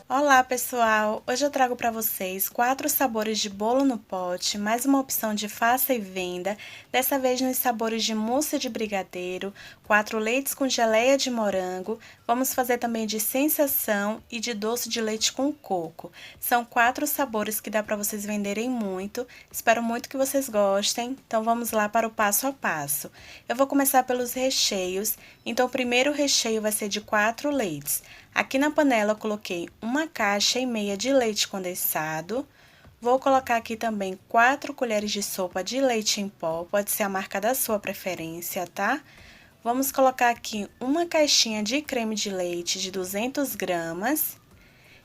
Olá, pessoal! Hoje eu trago para vocês 4 sabores de bolo no pote, mais uma opção de faça e venda, dessa vez nos sabores de mousse de brigadeiro, 4 leites com geleia de morango, vamos fazer também de sensação e de doce de leite com coco. São 4 sabores que dá para vocês venderem muito, espero muito que vocês gostem, então vamos lá para o passo a passo. Eu vou começar pelos recheios, então o primeiro recheio vai ser de 4 leites. Aqui na panela eu coloquei 1,5 caixa de leite condensado. Vou colocar aqui também 4 colheres de sopa de leite em pó, pode ser a marca da sua preferência, tá? Vamos colocar aqui uma caixinha de creme de leite de 200 gramas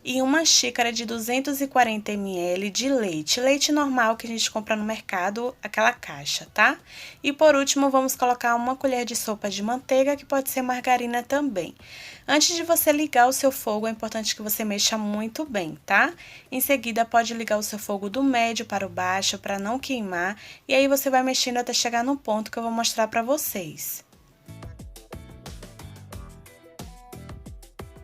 e uma xícara de 240 ml de leite normal que a gente compra no mercado, aquela caixa, tá? E por último, vamos colocar uma colher de sopa de manteiga, que pode ser margarina também. Antes de você ligar o seu fogo, é importante que você mexa muito bem, tá? Em seguida, pode ligar o seu fogo do médio para o baixo, para não queimar, e aí você vai mexendo até chegar no ponto que eu vou mostrar para vocês.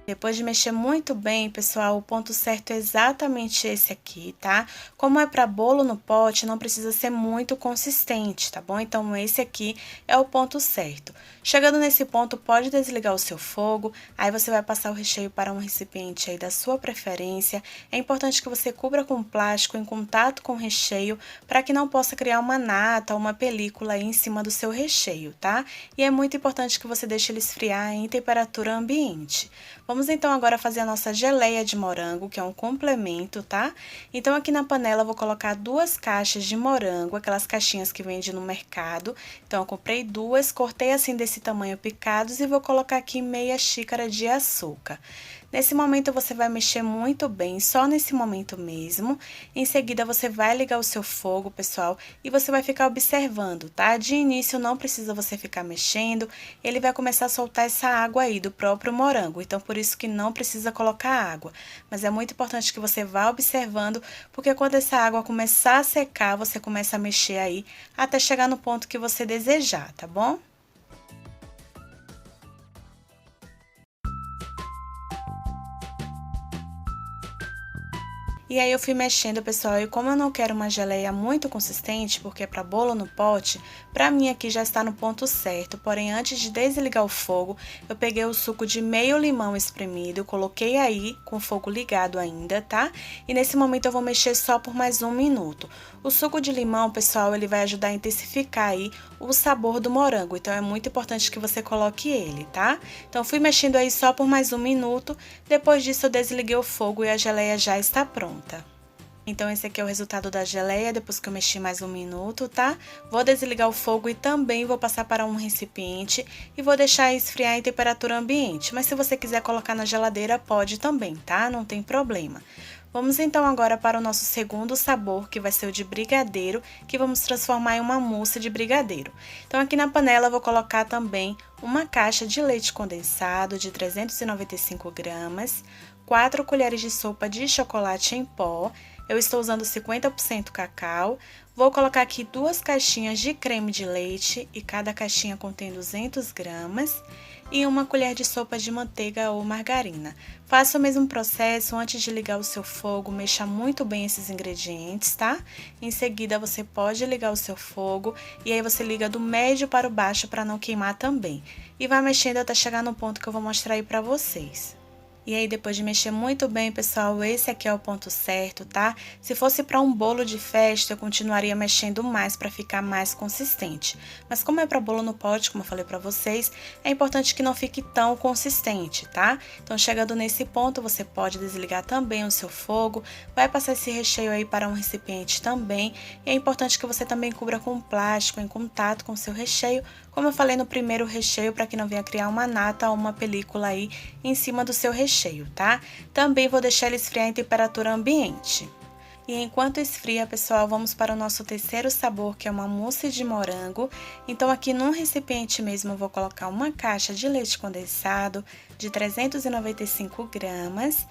Depois de mexer muito bem, pessoal, o ponto certo é exatamente esse aqui, tá? Como é para bolo no pote, não precisa ser muito consistente, tá bom? Então, esse aqui é o ponto certo. Chegando nesse ponto, pode desligar o seu fogo, aí você vai passar o recheio para um recipiente aí da sua preferência. É importante que você cubra com plástico em contato com o recheio, para que não possa criar uma nata ou uma película aí em cima do seu recheio, tá? E é muito importante que você deixe ele esfriar em temperatura ambiente. Vamos então agora fazer a nossa geleia de morango, que é um complemento, tá? Então aqui na panela eu vou colocar 2 caixas de morango, aquelas caixinhas que vende no mercado. Então eu comprei 2, cortei assim desse tamanho picados e vou colocar aqui meia xícara de açúcar. Nesse momento você vai mexer muito bem, só nesse momento mesmo. Em seguida você vai ligar o seu fogo, pessoal, e você vai ficar observando, tá? De início não precisa você ficar mexendo, ele vai começar a soltar essa água aí do próprio morango, então por isso que não precisa colocar água. Mas é muito importante que você vá observando, porque quando essa água começar a secar, você começa a mexer aí até chegar no ponto que você desejar, tá bom? E aí eu fui mexendo, pessoal, e como eu não quero uma geleia muito consistente, porque é para bolo no pote, para mim aqui já está no ponto certo. Porém, antes de desligar o fogo, eu peguei o suco de meio limão espremido, coloquei aí com o fogo ligado ainda, tá? E nesse momento eu vou mexer só por mais 1 minuto. O suco de limão, pessoal, ele vai ajudar a intensificar aí o sabor do morango, então é muito importante que você coloque ele, tá? Então fui mexendo aí só por mais 1 minuto, depois disso eu desliguei o fogo e a geleia já está pronta. Então, esse aqui é o resultado da geleia, depois que eu mexi mais 1 minuto, tá? Vou desligar o fogo e também vou passar para um recipiente e vou deixar esfriar em temperatura ambiente. Mas se você quiser colocar na geladeira, pode também, tá? Não tem problema. Vamos então agora para o nosso segundo sabor, que vai ser o de brigadeiro, que vamos transformar em uma mousse de brigadeiro. Então, aqui na panela eu vou colocar também uma caixa de leite condensado de 395 gramas, 4 colheres de sopa de chocolate em pó. Eu estou usando 50% cacau. Vou colocar aqui 2 caixinhas de creme de leite e cada caixinha contém 200 gramas. E uma colher de sopa de manteiga ou margarina. Faça o mesmo processo antes de ligar o seu fogo, mexa muito bem esses ingredientes, tá? Em seguida você pode ligar o seu fogo e aí você liga do médio para o baixo para não queimar também. E vai mexendo até chegar no ponto que eu vou mostrar aí para vocês. E aí, depois de mexer muito bem, pessoal, esse aqui é o ponto certo, tá? Se fosse para um bolo de festa, eu continuaria mexendo mais para ficar mais consistente. Mas como é para bolo no pote, como eu falei para vocês, é importante que não fique tão consistente, tá? Então, chegando nesse ponto, você pode desligar também o seu fogo, vai passar esse recheio aí para um recipiente também. E é importante que você também cubra com plástico em contato com o seu recheio, como eu falei no primeiro recheio, para que não venha criar uma nata ou uma película aí em cima do seu recheio, tá? Também vou deixar ele esfriar em temperatura ambiente. E enquanto esfria, pessoal, vamos para o nosso terceiro sabor, que é uma mousse de morango. Então, aqui num recipiente mesmo, eu vou colocar uma caixa de leite condensado de 395 gramas.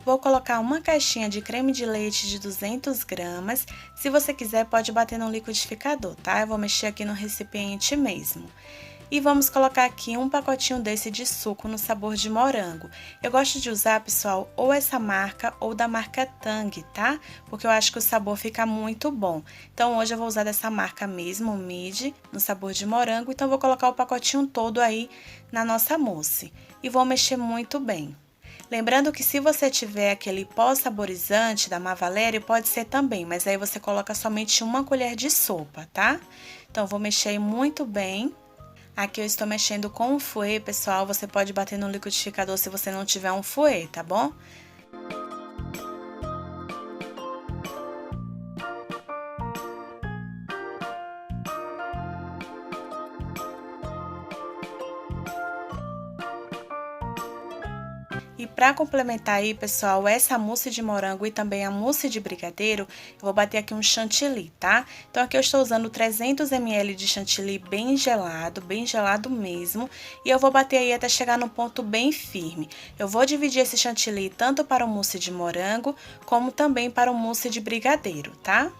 Vou colocar uma caixinha de creme de leite de 200 gramas. Se você quiser, pode bater no liquidificador, tá? Eu vou mexer aqui no recipiente mesmo. E vamos colocar aqui um pacotinho desse de suco no sabor de morango. Eu gosto de usar, pessoal, ou essa marca ou da marca Tang, tá? Porque eu acho que o sabor fica muito bom. Então hoje eu vou usar dessa marca mesmo, o Mid, no sabor de morango. Então eu vou colocar o pacotinho todo aí na nossa mousse. E vou mexer muito bem. Lembrando que se você tiver aquele pó saborizante da Mavalério, pode ser também, mas aí você coloca somente uma colher de sopa, tá? Então, vou mexer muito bem. Aqui eu estou mexendo com um fouet, pessoal, você pode bater no liquidificador se você não tiver um fouet, tá bom? E para complementar aí, pessoal, essa mousse de morango e também a mousse de brigadeiro, eu vou bater aqui um chantilly, tá? Então aqui eu estou usando 300 ml de chantilly bem gelado mesmo, e eu vou bater aí até chegar no ponto bem firme. Eu vou dividir esse chantilly tanto para o mousse de morango, como também para o mousse de brigadeiro, tá?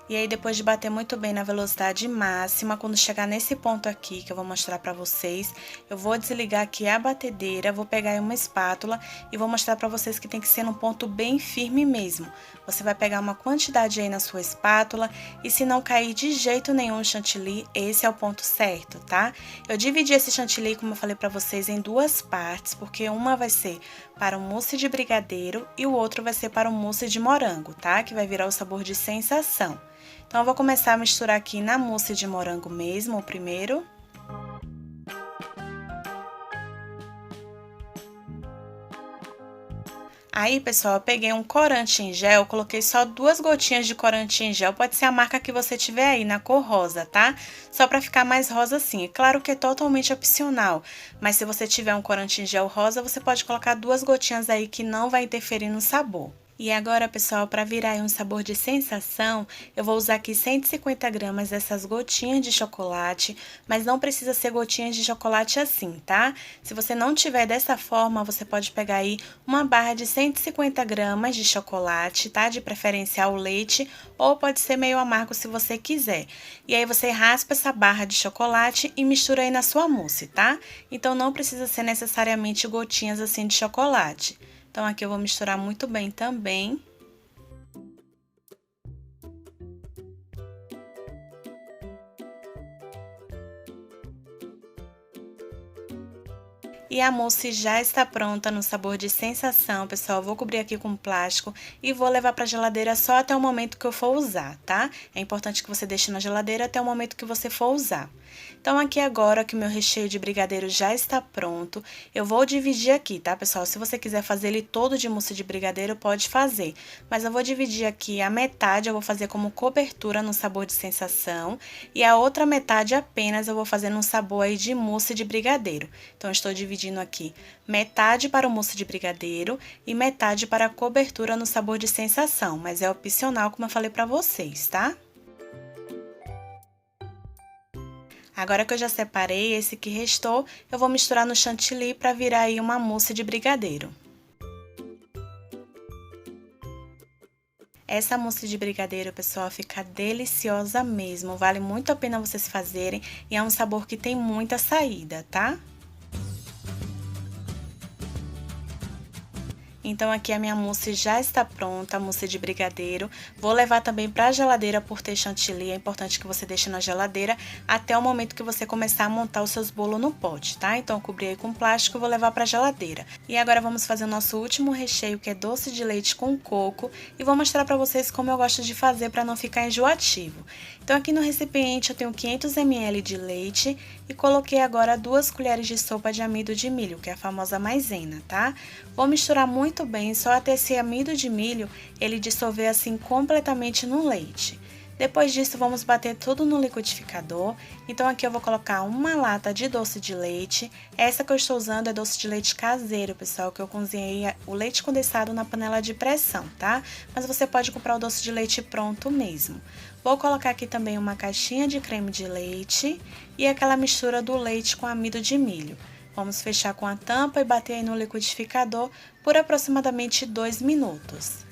E aí, depois de bater muito bem na velocidade máxima, quando chegar nesse ponto aqui, que eu vou mostrar pra vocês, eu vou desligar aqui a batedeira, vou pegar aí uma espátula e vou mostrar pra vocês que tem que ser num ponto bem firme mesmo. Você vai pegar uma quantidade aí na sua espátula e se não cair de jeito nenhum o chantilly, esse é o ponto certo, tá? Eu dividi esse chantilly, como eu falei pra vocês, em duas partes, porque uma vai ser para o mousse de brigadeiro e o outro vai ser para o mousse de morango, tá? Que vai virar o sabor de sensação. Então, eu vou começar a misturar aqui na mousse de morango mesmo, o primeiro. Aí, pessoal, eu peguei um corante em gel, coloquei só 2 gotinhas de corante em gel, pode ser a marca que você tiver aí, na cor rosa, tá? Só pra ficar mais rosa assim. É claro que é totalmente opcional, mas se você tiver um corante em gel rosa, você pode colocar 2 gotinhas aí que não vai interferir no sabor. E agora, pessoal, para virar aí um sabor de sensação, eu vou usar aqui 150 gramas dessas gotinhas de chocolate, mas não precisa ser gotinhas de chocolate assim, tá? Se você não tiver dessa forma, você pode pegar aí uma barra de 150 gramas de chocolate, tá? De preferência ao leite, ou pode ser meio amargo se você quiser. E aí você raspa essa barra de chocolate e mistura aí na sua mousse, tá? Então não precisa ser necessariamente gotinhas assim de chocolate. Então, aqui eu vou misturar muito bem também. E a mousse já está pronta no sabor de sensação, pessoal. Eu vou cobrir aqui com plástico e vou levar para a geladeira só até o momento que eu for usar, tá? É importante que você deixe na geladeira até o momento que você for usar. Então, aqui agora que o meu recheio de brigadeiro já está pronto, eu vou dividir aqui, tá, pessoal? Se você quiser fazer ele todo de mousse de brigadeiro, pode fazer. Mas eu vou dividir aqui a metade, eu vou fazer como cobertura no sabor de sensação. E a outra metade apenas eu vou fazer no sabor aí de mousse de brigadeiro. Então, eu estou dividindo aqui metade para o mousse de brigadeiro e metade para a cobertura no sabor de sensação. Mas é opcional, como eu falei pra vocês, tá? Agora que eu já separei esse que restou, eu vou misturar no chantilly para virar aí uma mousse de brigadeiro. Essa mousse de brigadeiro, pessoal, fica deliciosa mesmo, vale muito a pena vocês fazerem e é um sabor que tem muita saída, tá? Então, aqui a minha mousse já está pronta, a mousse de brigadeiro. Vou levar também para a geladeira por ter chantilly, é importante que você deixe na geladeira até o momento que você começar a montar os seus bolos no pote, tá? Então, eu cobri aí com plástico e vou levar para a geladeira. E agora, vamos fazer o nosso último recheio, que é doce de leite com coco. E vou mostrar para vocês como eu gosto de fazer para não ficar enjoativo. Então, aqui no recipiente eu tenho 500 ml de leite e coloquei agora 2 colheres de sopa de amido de milho, que é a famosa maisena, tá? Vou misturar muito bem, só até esse amido de milho ele dissolver assim completamente no leite. Depois disso, vamos bater tudo no liquidificador. Então, aqui eu vou colocar uma lata de doce de leite. Essa que eu estou usando é doce de leite caseiro, pessoal, que eu cozinhei o leite condensado na panela de pressão, tá? Mas você pode comprar o doce de leite pronto mesmo. Vou colocar aqui também uma caixinha de creme de leite e aquela mistura do leite com amido de milho. Vamos fechar com a tampa e bater aí no liquidificador por aproximadamente 2 minutos.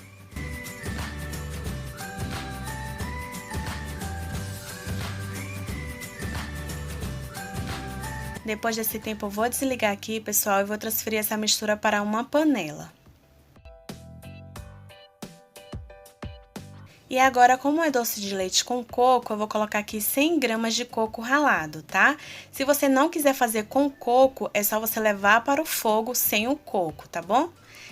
Depois desse tempo eu vou desligar aqui, pessoal, e vou transferir essa mistura para uma panela. E agora, como é doce de leite com coco, eu vou colocar aqui 100 gramas de coco ralado, tá? Se você não quiser fazer com coco, é só você levar para o fogo sem o coco, tá bom?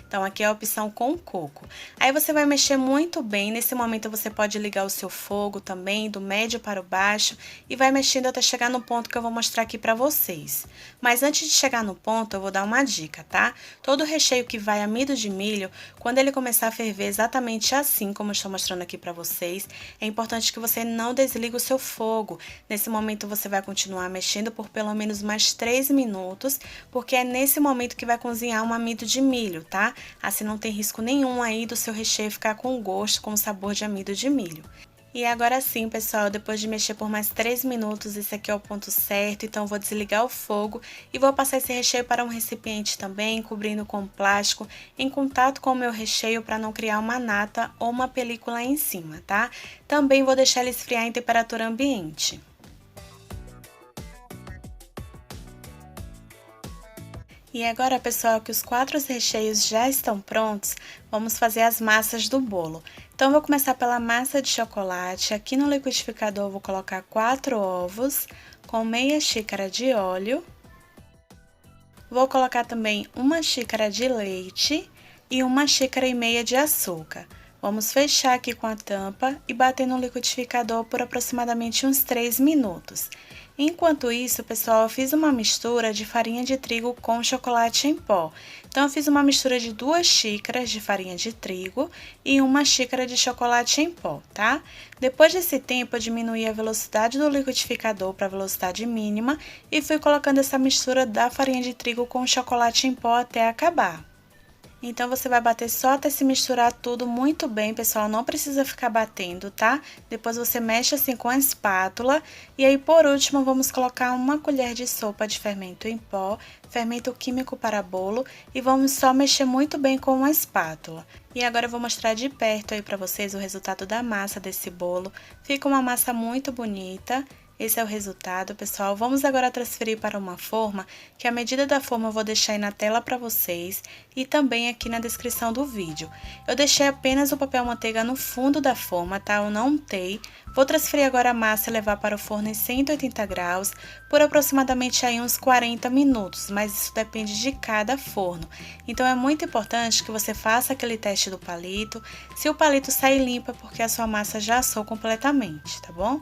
Então, aqui é a opção com coco. Aí, você vai mexer muito bem. Nesse momento, você pode ligar o seu fogo também, do médio para o baixo, e vai mexendo até chegar no ponto que eu vou mostrar aqui pra vocês. Mas antes de chegar no ponto, eu vou dar uma dica, tá? Todo o recheio que vai amido de milho, quando ele começar a ferver exatamente assim, como eu estou mostrando aqui pra vocês, é importante que você não desligue o seu fogo. Nesse momento, você vai continuar mexendo por pelo menos mais 3 minutos, porque é nesse momento que vai cozinhar um amido de milho, tá? Assim não tem risco nenhum aí do seu recheio ficar com gosto, com sabor de amido de milho. E agora sim, pessoal, depois de mexer por mais 3 minutos, esse aqui é o ponto certo, então vou desligar o fogo e vou passar esse recheio para um recipiente também, cobrindo com plástico, em contato com o meu recheio para não criar uma nata ou uma película em cima, tá? Também vou deixar ele esfriar em temperatura ambiente. E agora, pessoal, que os 4 recheios já estão prontos, vamos fazer as massas do bolo. Então, eu vou começar pela massa de chocolate. Aqui no liquidificador, eu vou colocar 4 ovos com meia xícara de óleo. Vou colocar também 1 xícara de leite e 1,5 xícaras de açúcar. Vamos fechar aqui com a tampa e bater no liquidificador por aproximadamente uns 3 minutos. Enquanto isso, pessoal, eu fiz uma mistura de farinha de trigo com chocolate em pó. Então, eu fiz uma mistura de 2 xícaras de farinha de trigo e 1 xícara de chocolate em pó, tá? Depois desse tempo, eu diminuí a velocidade do liquidificador para a velocidade mínima e fui colocando essa mistura da farinha de trigo com chocolate em pó até acabar. Então, você vai bater só até se misturar tudo muito bem, pessoal, não precisa ficar batendo, tá? Depois você mexe assim com a espátula e aí, por último, vamos colocar 1 colher de sopa de fermento em pó, fermento químico para bolo e vamos só mexer muito bem com a espátula. E agora eu vou mostrar de perto aí pra vocês o resultado da massa desse bolo. Fica uma massa muito bonita. Esse é o resultado, pessoal. Vamos agora transferir para uma forma, que a medida da forma eu vou deixar aí na tela para vocês e também aqui na descrição do vídeo. Eu deixei apenas o papel manteiga no fundo da forma, tá? Eu não untei. Vou transferir agora a massa e levar para o forno em 180 graus por aproximadamente aí uns 40 minutos, mas isso depende de cada forno. Então, é muito importante que você faça aquele teste do palito. Se o palito sair limpo, é porque a sua massa já assou completamente, tá bom?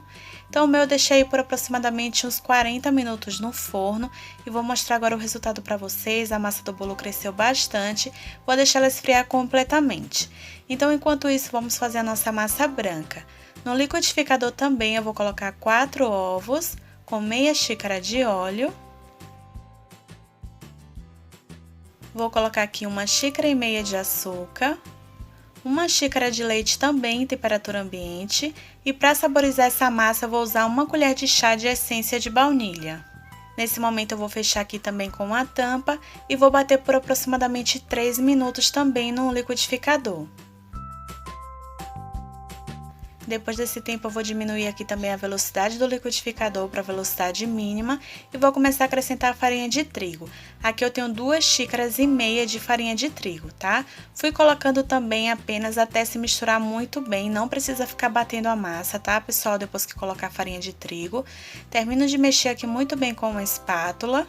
Então, o meu eu deixei por aproximadamente uns 40 minutos no forno e vou mostrar agora o resultado para vocês. A massa do bolo cresceu bastante, vou deixar ela esfriar completamente. Então, enquanto isso, vamos fazer a nossa massa branca. No liquidificador também eu vou colocar 4 ovos com meia xícara de óleo. Vou colocar aqui 1,5 xícaras de açúcar. 1 xícara de leite também em temperatura ambiente e para saborizar essa massa eu vou usar 1 colher de chá de essência de baunilha. Nesse momento eu vou fechar aqui também com a tampa e vou bater por aproximadamente 3 minutos também no liquidificador. Depois desse tempo eu vou diminuir aqui também a velocidade do liquidificador para a velocidade mínima e vou começar a acrescentar a farinha de trigo. Aqui eu tenho 2,5 xícaras de farinha de trigo, tá? Fui colocando também apenas até se misturar muito bem, não precisa ficar batendo a massa, tá, pessoal? Depois que colocar a farinha de trigo. Termino de mexer aqui muito bem com a espátula.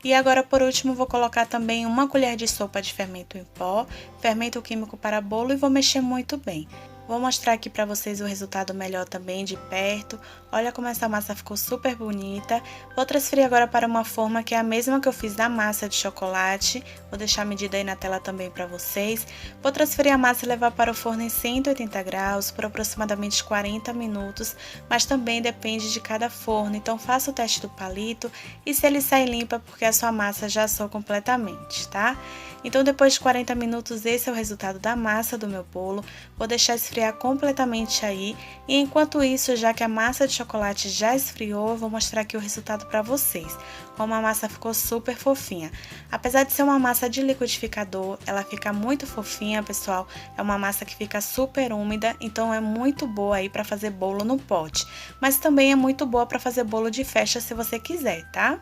E agora, por último, vou colocar também 1 colher de sopa de fermento em pó, fermento químico para bolo e vou mexer muito bem. Vou mostrar aqui pra vocês o resultado melhor também de perto. Olha como essa massa ficou super bonita. Vou transferir agora para uma forma que é a mesma que eu fiz da massa de chocolate. Vou deixar a medida aí na tela também pra vocês. Vou transferir a massa e levar para o forno em 180 graus por aproximadamente 40 minutos. Mas também depende de cada forno, então faça o teste do palito. E se ele sair limpo é porque a sua massa já assou completamente, tá? Então, depois de 40 minutos, esse é o resultado da massa do meu bolo. Vou deixar esfriar completamente aí. E enquanto isso, já que a massa de chocolate já esfriou, eu vou mostrar aqui o resultado para vocês. Como a massa ficou super fofinha. Apesar de ser uma massa de liquidificador, ela fica muito fofinha, pessoal. É uma massa que fica super úmida, então é muito boa aí para fazer bolo no pote. Mas também é muito boa para fazer bolo de festa se você quiser, tá?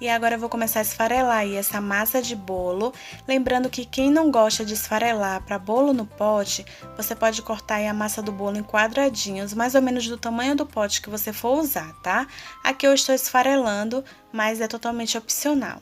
E agora eu vou começar a esfarelar aí essa massa de bolo. Lembrando que quem não gosta de esfarelar para bolo no pote, você pode cortar aí a massa do bolo em quadradinhos, mais ou menos do tamanho do pote que você for usar, tá? Aqui eu estou esfarelando, mas é totalmente opcional.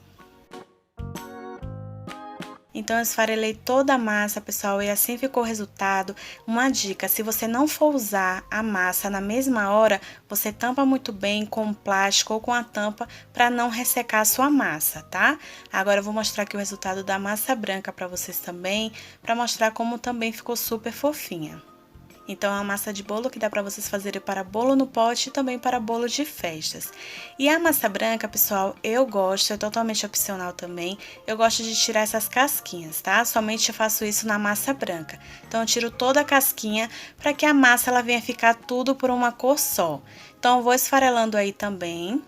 Então, eu esfarelei toda a massa, pessoal, e assim ficou o resultado. Uma dica, se você não for usar a massa na mesma hora, você tampa muito bem com o plástico ou com a tampa para não ressecar a sua massa, tá? Agora eu vou mostrar aqui o resultado da massa branca para vocês também, para mostrar como também ficou super fofinha. Então, é uma massa de bolo que dá para vocês fazerem para bolo no pote e também para bolo de festas. E a massa branca, pessoal, eu gosto, é totalmente opcional também. Eu gosto de tirar essas casquinhas, tá? Somente eu faço isso na massa branca. Então, eu tiro toda a casquinha para que a massa ela venha ficar tudo por uma cor só. Então, eu vou esfarelando aí também.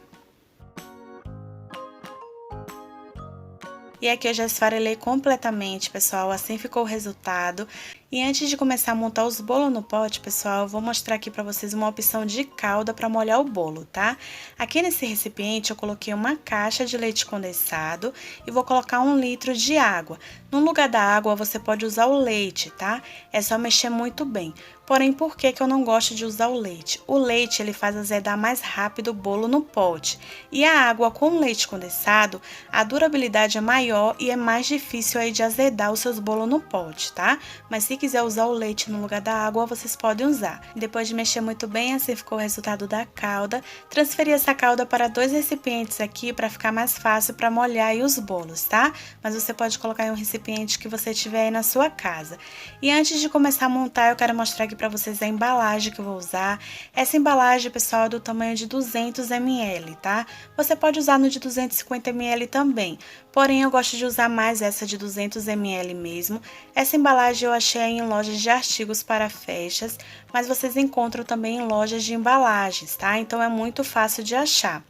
E aqui eu já esfarelei completamente, pessoal, assim ficou o resultado. E antes de começar a montar os bolos no pote, pessoal, eu vou mostrar aqui pra vocês uma opção de calda pra molhar o bolo, tá? Aqui nesse recipiente eu coloquei uma caixa de leite condensado e vou colocar 1 litro de água. No lugar da água você pode usar o leite, tá? É só mexer muito bem. Porém, por que eu não gosto de usar o leite? O leite, ele faz azedar mais rápido o bolo no pote. E a água com leite condensado, a durabilidade é maior e é mais difícil aí de azedar os seus bolos no pote, tá? Mas se quiser usar o leite no lugar da água, vocês podem usar. Depois de mexer muito bem, assim ficou o resultado da calda. Transferi essa calda para 2 recipientes aqui para ficar mais fácil para molhar aí os bolos, tá? Mas você pode colocar em um recipiente que você tiver aí na sua casa. E antes de começar a montar, eu quero mostrar aqui para vocês a embalagem que eu vou usar. Essa embalagem, pessoal, é do tamanho de 200 ml, tá? Você pode usar no de 250 ml também. Porém, eu gosto de usar mais essa de 200 ml mesmo. Essa embalagem eu achei em lojas de artigos para festas, mas vocês encontram também em lojas de embalagens, tá? Então, é muito fácil de achar.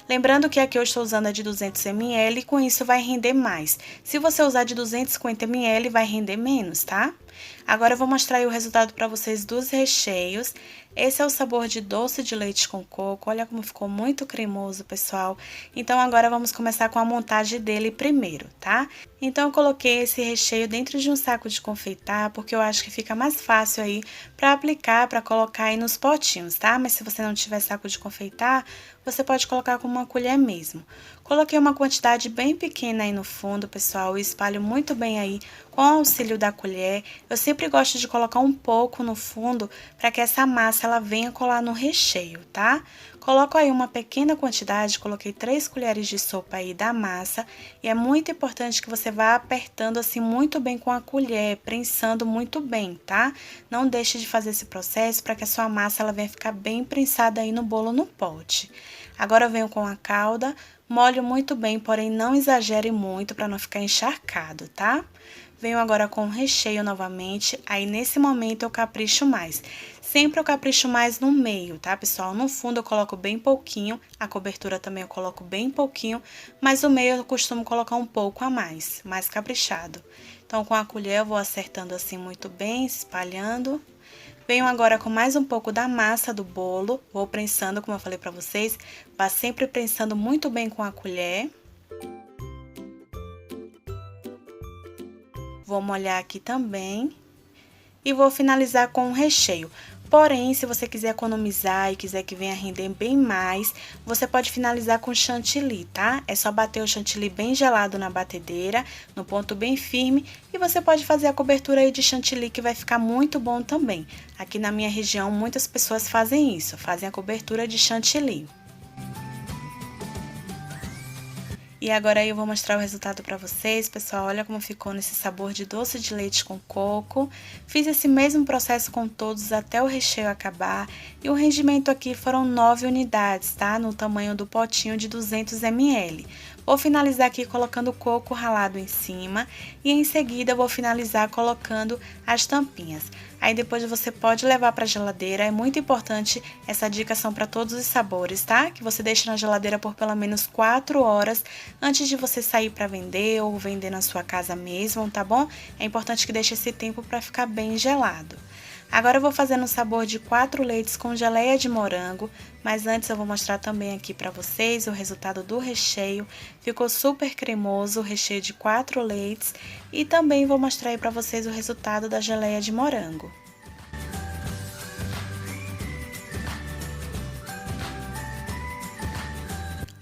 Lembrando que aqui eu estou usando a de 200 ml e com isso vai render mais. Se você usar de 250 ml, vai render menos, tá? Agora eu vou mostrar aí o resultado para vocês dos recheios. Esse é o sabor de doce de leite com coco. Olha como ficou muito cremoso, pessoal. Então, agora vamos começar com a montagem dele primeiro, tá? Então, eu coloquei esse recheio dentro de um saco de confeitar, porque eu acho que fica mais fácil aí para aplicar, para colocar aí nos potinhos, tá? Mas se você não tiver saco de confeitar, você pode colocar com uma colher mesmo. Coloquei uma quantidade bem pequena aí no fundo, pessoal, e espalho muito bem aí com o auxílio da colher. Eu sempre gosto de colocar um pouco no fundo para que essa massa ela venha colar no recheio, tá? Coloco aí uma pequena quantidade, coloquei 3 colheres de sopa aí da massa e é muito importante que você vá apertando assim muito bem com a colher, prensando muito bem, tá? Não deixe de fazer esse processo para que a sua massa ela venha ficar bem prensada aí no bolo no pote. Agora eu venho com a calda, molho muito bem, porém não exagere muito para não ficar encharcado, tá? Venho agora com o recheio novamente, aí nesse momento eu capricho mais. Sempre eu capricho mais no meio, tá, pessoal? No fundo eu coloco bem pouquinho, a cobertura também eu coloco bem pouquinho, mas o meio eu costumo colocar um pouco a mais caprichado. Então, com a colher eu vou acertando assim muito bem, espalhando. Venho agora com mais um pouco da massa do bolo, vou prensando, como eu falei pra vocês, vá sempre prensando muito bem com a colher. Vou molhar aqui também e vou finalizar com o recheio. Porém, se você quiser economizar e quiser que venha render bem mais, você pode finalizar com chantilly, tá? É só bater o chantilly bem gelado na batedeira, no ponto bem firme, e você pode fazer a cobertura aí de chantilly que vai ficar muito bom também. Aqui na minha região, muitas pessoas fazem isso, fazem a cobertura de chantilly. E agora aí eu vou mostrar o resultado pra vocês, pessoal, olha como ficou nesse sabor de doce de leite com coco. Fiz esse mesmo processo com todos até o recheio acabar e o rendimento aqui foram 9 unidades, tá? No tamanho do potinho de 200 ml. Vou finalizar aqui colocando coco ralado em cima e em seguida eu vou finalizar colocando as tampinhas. Aí depois você pode levar para a geladeira, é muito importante, essa dica são para todos os sabores, tá? Que você deixe na geladeira por pelo menos 4 horas antes de você sair para vender ou vender na sua casa mesmo, tá bom? É importante que deixe esse tempo para ficar bem gelado. Agora eu vou fazer um sabor de 4 leites com geleia de morango, mas antes eu vou mostrar também aqui para vocês o resultado do recheio. Ficou super cremoso o recheio de 4 leites e também vou mostrar aí para vocês o resultado da geleia de morango.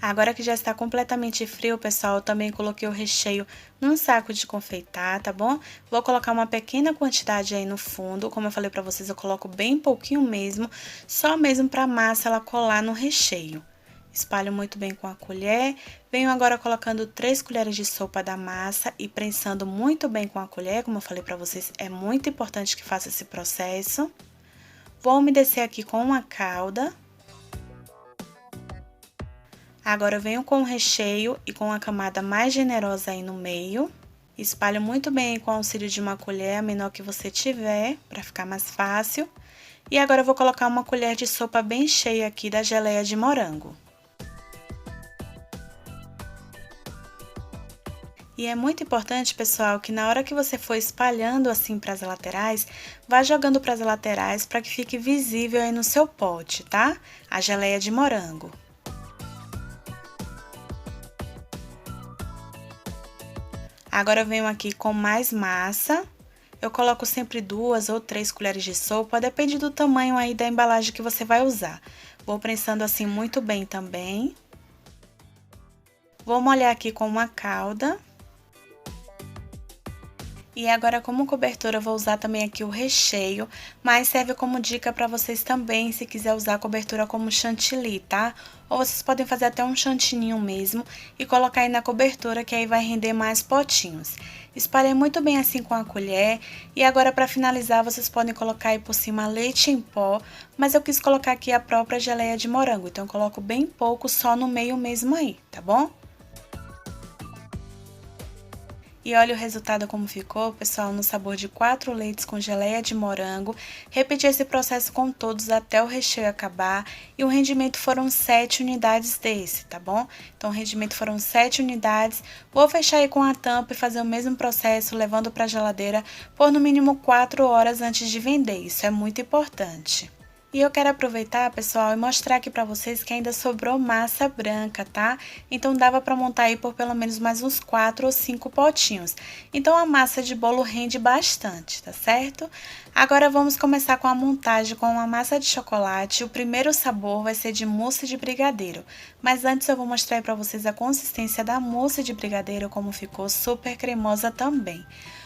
Agora que já está completamente frio, pessoal, eu também coloquei o recheio num saco de confeitar, tá bom? Vou colocar uma pequena quantidade aí no fundo, como eu falei pra vocês, eu coloco bem pouquinho mesmo, só mesmo pra massa ela colar no recheio. Espalho muito bem com a colher, venho agora colocando 3 colheres de sopa da massa e prensando muito bem com a colher, como eu falei pra vocês, é muito importante que faça esse processo. Vou umedecer aqui com uma calda. Agora eu venho com o recheio e com a camada mais generosa aí no meio. Espalho muito bem com o auxílio de uma colher, a menor que você tiver, para ficar mais fácil. E agora eu vou colocar uma colher de sopa bem cheia aqui da geleia de morango. E é muito importante, pessoal, que na hora que você for espalhando assim para as laterais, vá jogando para as laterais para que fique visível aí no seu pote, tá? A geleia de morango. Agora eu venho aqui com mais massa, eu coloco sempre 2 ou 3 colheres de sopa, depende do tamanho aí da embalagem que você vai usar. Vou prensando assim muito bem também. Vou molhar aqui com uma calda. E agora, como cobertura, eu vou usar também aqui o recheio, mas serve como dica para vocês também, se quiser usar a cobertura como chantilly, tá? Ou vocês podem fazer até um chantininho mesmo e colocar aí na cobertura, que aí vai render mais potinhos. Espalhei muito bem assim com a colher e agora para finalizar vocês podem colocar aí por cima leite em pó, mas eu quis colocar aqui a própria geleia de morango, então eu coloco bem pouco só no meio mesmo aí, tá bom? E olha o resultado como ficou, pessoal, no sabor de 4 leites com geleia de morango. Repeti esse processo com todos até o recheio acabar e o rendimento foram 7 unidades desse, tá bom? Então, o rendimento foram 7 unidades. Vou fechar aí com a tampa e fazer o mesmo processo, levando para a geladeira por no mínimo 4 horas antes de vender. Isso é muito importante. E eu quero aproveitar, pessoal, e mostrar aqui pra vocês que ainda sobrou massa branca, tá? Então, dava pra montar aí por pelo menos mais uns 4 ou 5 potinhos. Então, a massa de bolo rende bastante, tá certo? Agora, vamos começar com a montagem com a massa de chocolate. O primeiro sabor vai ser de mousse de brigadeiro. Mas antes, eu vou mostrar aí pra vocês a consistência da mousse de brigadeiro, como ficou super cremosa também.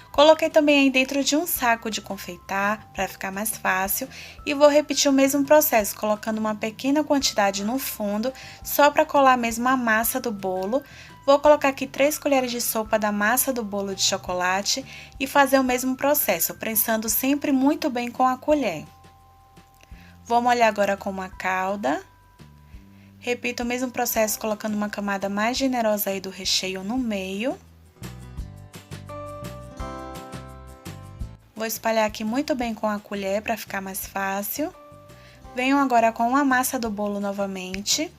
Coloquei também aí dentro de um saco de confeitar, para ficar mais fácil, e vou repetir o mesmo processo, colocando uma pequena quantidade no fundo, só para colar mesmo a massa do bolo. Vou colocar aqui 3 colheres de sopa da massa do bolo de chocolate e fazer o mesmo processo, prensando sempre muito bem com a colher. Vou molhar agora com uma calda. Repito o mesmo processo, colocando uma camada mais generosa aí do recheio no meio. Vou espalhar aqui muito bem com a colher para ficar mais fácil. Venho agora com a massa do bolo novamente.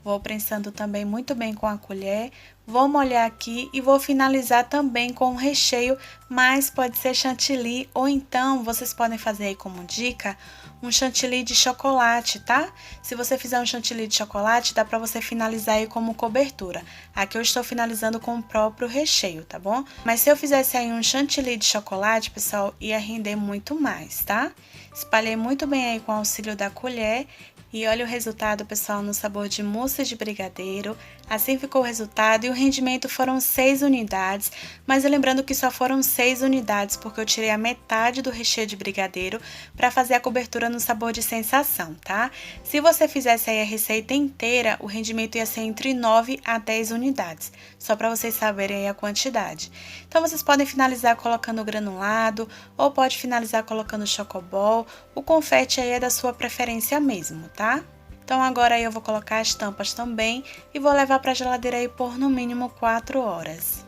Vou prensando também muito bem com a colher. Vou molhar aqui e vou finalizar também com o recheio, mas pode ser chantilly ou então vocês podem fazer aí como dica um chantilly de chocolate, tá? Se você fizer um chantilly de chocolate, dá pra você finalizar aí como cobertura. Aqui eu estou finalizando com o próprio recheio, tá bom? Mas se eu fizesse aí um chantilly de chocolate, pessoal, ia render muito mais, tá? Espalhei muito bem aí com o auxílio da colher. E olha o resultado, pessoal, no sabor de mousse de brigadeiro. Assim ficou o resultado e o rendimento foram 6 unidades, mas lembrando que só foram 6 unidades porque eu tirei a metade do recheio de brigadeiro para fazer a cobertura no sabor de sensação, tá? Se você fizesse aí a receita inteira, o rendimento ia ser entre 9 a 10 unidades, só para vocês saberem aí a quantidade. Então vocês podem finalizar colocando o granulado ou pode finalizar colocando o chocobol, o confete aí é da sua preferência mesmo, tá? Então agora aí eu vou colocar as tampas também e vou levar para a geladeira aí por no mínimo 4 horas.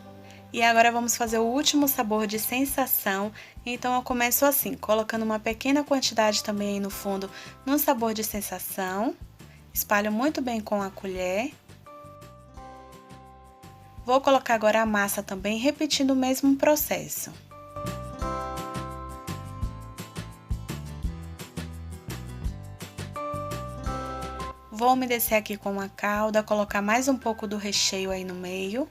E agora vamos fazer o último sabor de sensação, então eu começo assim, colocando uma pequena quantidade também aí no fundo no sabor de sensação, espalho muito bem com a colher. Vou colocar agora a massa também, repetindo o mesmo processo. Vou umedecer aqui com a calda, colocar mais um pouco do recheio aí no meio.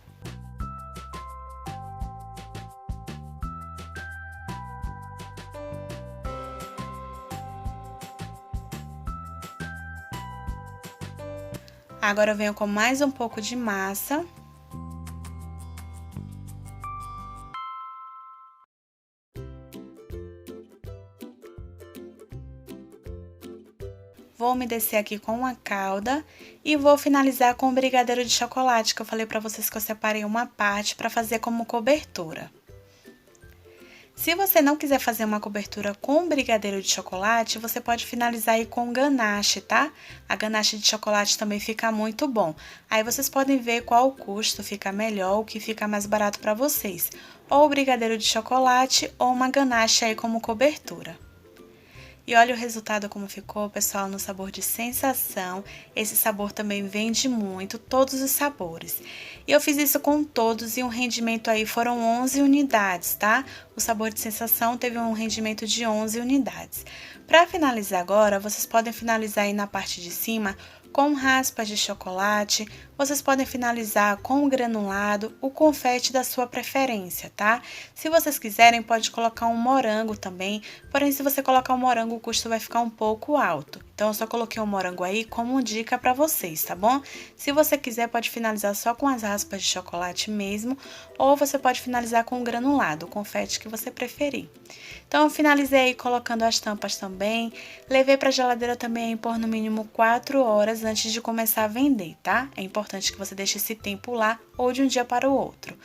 Agora eu venho com mais um pouco de massa. Vou umedecer aqui com a calda e vou finalizar com o brigadeiro de chocolate, que eu falei pra vocês que eu separei uma parte para fazer como cobertura. Se você não quiser fazer uma cobertura com brigadeiro de chocolate, você pode finalizar aí com ganache, tá? A ganache de chocolate também fica muito bom. Aí vocês podem ver qual o custo fica melhor, o que fica mais barato para vocês. Ou o brigadeiro de chocolate ou uma ganache aí como cobertura. E olha o resultado como ficou, pessoal, no sabor de sensação. Esse sabor também vende muito, todos os sabores. E eu fiz isso com todos e um rendimento aí foram 11 unidades, tá? O sabor de sensação teve um rendimento de 11 unidades. Para finalizar agora, vocês podem finalizar aí na parte de cima com raspas de chocolate, vocês podem finalizar com o granulado, o confete da sua preferência, tá? Se vocês quiserem, pode colocar um morango também, porém se você colocar um morango, o custo vai ficar um pouco alto. Então, eu só coloquei um morango aí como dica pra vocês, tá bom? Se você quiser, pode finalizar só com as raspas de chocolate mesmo, ou você pode finalizar com o granulado, o confete que você preferir. Então, eu finalizei aí colocando as tampas também, levei pra geladeira também por no mínimo 4 horas antes de começar a vender, tá? É importante que você deixe esse tempo lá ou de um dia para o outro.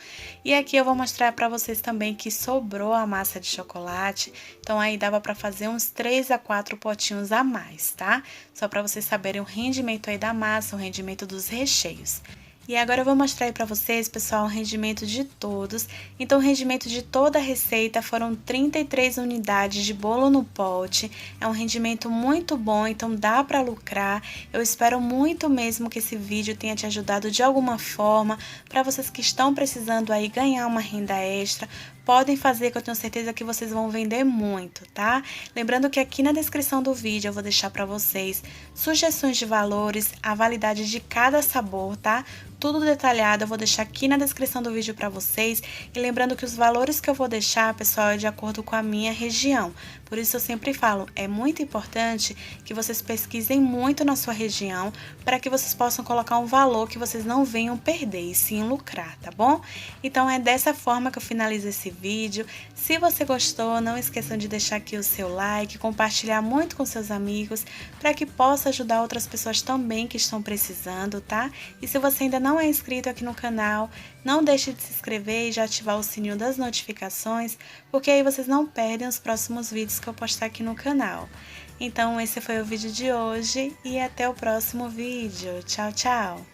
E aqui eu vou mostrar pra vocês também que sobrou a massa de chocolate, então aí dava pra fazer uns 3 a 4 potinhos a mais, tá? Só pra vocês saberem o rendimento aí da massa, o rendimento dos recheios. E agora eu vou mostrar aí pra vocês, pessoal, o rendimento de todos. Então, o rendimento de toda a receita foram 33 unidades de bolo no pote. É um rendimento muito bom, então dá pra lucrar. Eu espero muito mesmo que esse vídeo tenha te ajudado de alguma forma, pra vocês que estão precisando aí ganhar uma renda extra. Podem fazer, que eu tenho certeza que vocês vão vender muito, tá? Lembrando que aqui na descrição do vídeo eu vou deixar pra vocês sugestões de valores, a validade de cada sabor, tá? Tudo detalhado, eu vou deixar aqui na descrição do vídeo pra vocês. E lembrando que os valores que eu vou deixar, pessoal, é de acordo com a minha região. Por isso eu sempre falo, é muito importante que vocês pesquisem muito na sua região para que vocês possam colocar um valor que vocês não venham perder e sim lucrar, tá bom? Então é dessa forma que eu finalizo esse vídeo. Se você gostou, não esqueçam de deixar aqui o seu like, compartilhar muito com seus amigos para que possa ajudar outras pessoas também que estão precisando, tá? E se você ainda não é inscrito aqui no canal, não deixe de se inscrever e já ativar o sininho das notificações, porque aí vocês não perdem os próximos vídeos que eu postar aqui no canal. Então esse foi o vídeo de hoje e até o próximo vídeo. Tchau, tchau!